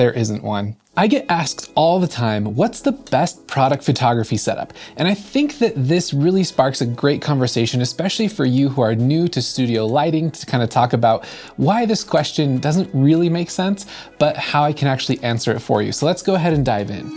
there isn't one. I get asked all the time, what's the best product photography setup? And I think that this really sparks a great conversation, especially for you who are new to studio lighting, to kind of talk about why this question doesn't really make sense, but how I can actually answer it for you. So let's go ahead and dive in.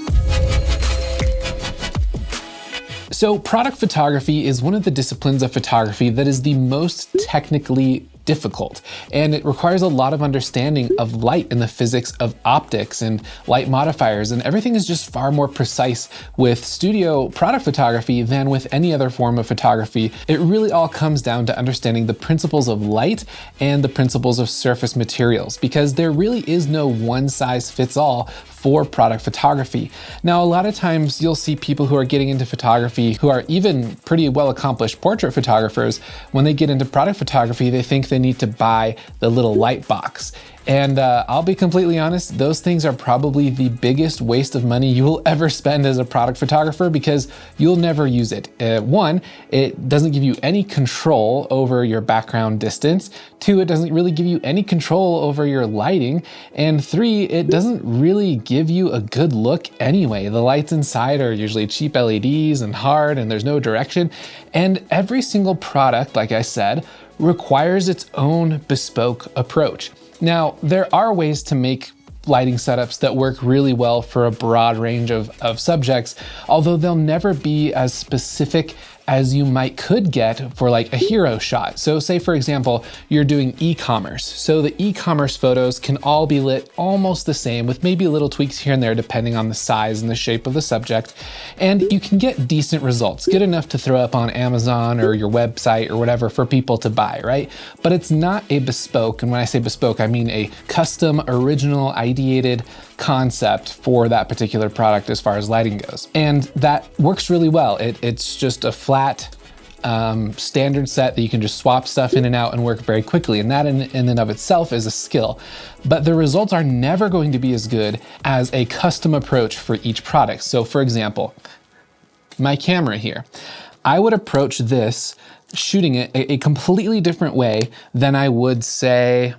So product photography is one of the disciplines of photography that is the most technically difficult, and it requires a lot of understanding of light and the physics of optics and light modifiers, and everything is just far more precise with studio product photography than with any other form of photography. It really all comes down to understanding the principles of light and the principles of surface materials, because there really is no one size fits all for product photography. Now, a lot of times you'll see people who are getting into photography who are even pretty well accomplished portrait photographers. When they get into product photography, they think they need to buy the little light box. And I'll be completely honest, those things are probably the biggest waste of money you will ever spend as a product photographer, because you'll never use it. One, it doesn't give you any control over your background distance. Two, it doesn't really give you any control over your lighting. And three, it doesn't really give you a good look anyway. The lights inside are usually cheap LEDs and hard, and there's no direction. And every single product, like I said, requires its own bespoke approach. Now, there are ways to make lighting setups that work really well for a broad range of subjects, although they'll never be as specific as you could get for like a hero shot. So say, for example, you're doing e-commerce. So the e-commerce photos can all be lit almost the same, with maybe little tweaks here and there depending on the size and the shape of the subject. And you can get decent results, good enough to throw up on Amazon or your website or whatever for people to buy, right? But it's not a bespoke, and when I say bespoke, I mean a custom, original, ideated concept for that particular product as far as lighting goes. And that works really well. It's just a flat standard set that you can just swap stuff in and out and work very quickly. And that in and of itself is a skill. But the results are never going to be as good as a custom approach for each product. So for example, my camera here, I would approach this, shooting it a completely different way than I would, say,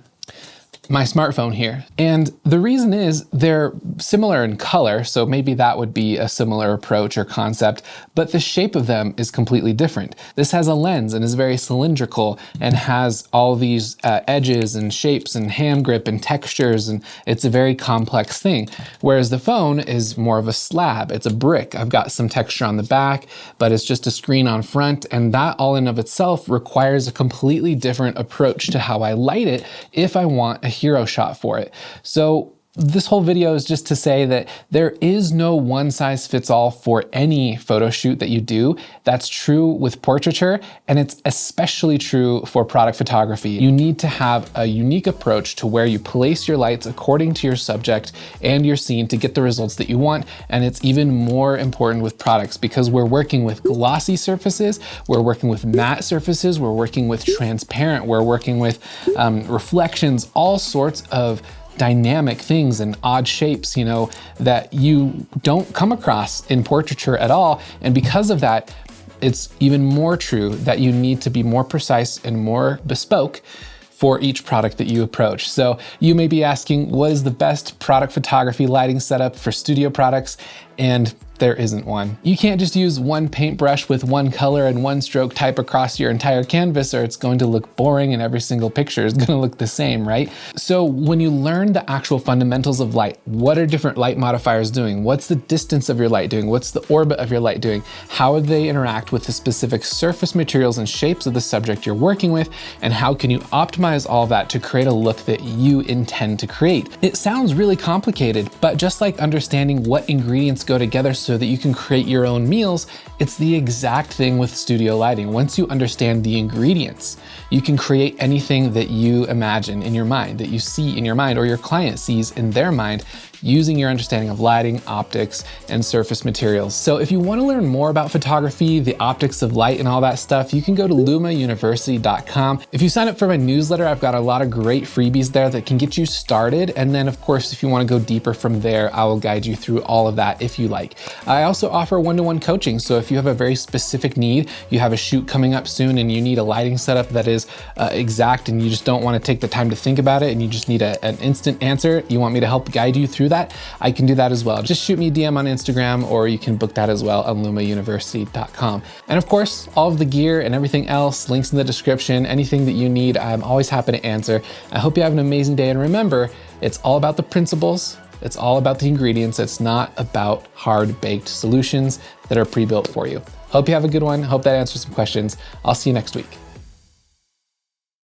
my smartphone here. And the reason is they're similar in color, so maybe that would be a similar approach or concept, but the shape of them is completely different. This has a lens and is very cylindrical and has all these edges and shapes and hand grip and textures, and it's a very complex thing. Whereas the phone is more of a slab, it's a brick. I've got some texture on the back, but it's just a screen on front, and that all in of itself requires a completely different approach to how I light it if I want a hero shot for it. So this whole video is just to say that there is no one size fits all for any photo shoot that you do. That's true with portraiture, and it's especially true for product photography. You need to have a unique approach to where you place your lights according to your subject and your scene to get the results that you want. And it's even more important with products, because we're working with glossy surfaces, we're working with matte surfaces, we're working with transparent, we're working with reflections, all sorts of dynamic things and odd shapes, that you don't come across in portraiture at all. And because of that, it's even more true that you need to be more precise and more bespoke for each product that you approach. So you may be asking, what is the best product photography lighting setup for studio products? And there isn't one. You can't just use one paintbrush with one color and one stroke type across your entire canvas, or it's going to look boring and every single picture is gonna look the same, right? So when you learn the actual fundamentals of light, what are different light modifiers doing? What's the distance of your light doing? What's the orbit of your light doing? How do they interact with the specific surface materials and shapes of the subject you're working with? And how can you optimize all of that to create a look that you intend to create? It sounds really complicated, but just like understanding what ingredients go together so that you can create your own meals, it's the exact thing with studio lighting. Once you understand the ingredients, you can create anything that you imagine in your mind, that you see in your mind, or your client sees in their mind, using your understanding of lighting, optics, and surface materials. So if you want to learn more about photography, the optics of light and all that stuff, you can go to lumauniversity.com. If you sign up for my newsletter, I've got a lot of great freebies there that can get you started. And then of course, if you want to go deeper from there, I will guide you through all of that if you like. I also offer one-to-one coaching. So if you have a very specific need, you have a shoot coming up soon and you need a lighting setup that is exact and you just don't want to take the time to think about it and you just need an instant answer, you want me to help guide you through that, I can do that as well. Just shoot me a DM on Instagram, or you can book that as well on lumauniversity.com. And of course, all of the gear and everything else, links in the description, anything that you need, I'm always happy to answer. I hope you have an amazing day, and remember, it's all about the principles, it's all about the ingredients, it's not about hard-baked solutions that are pre-built for you. Hope you have a good one, hope that answers some questions. I'll see you next week.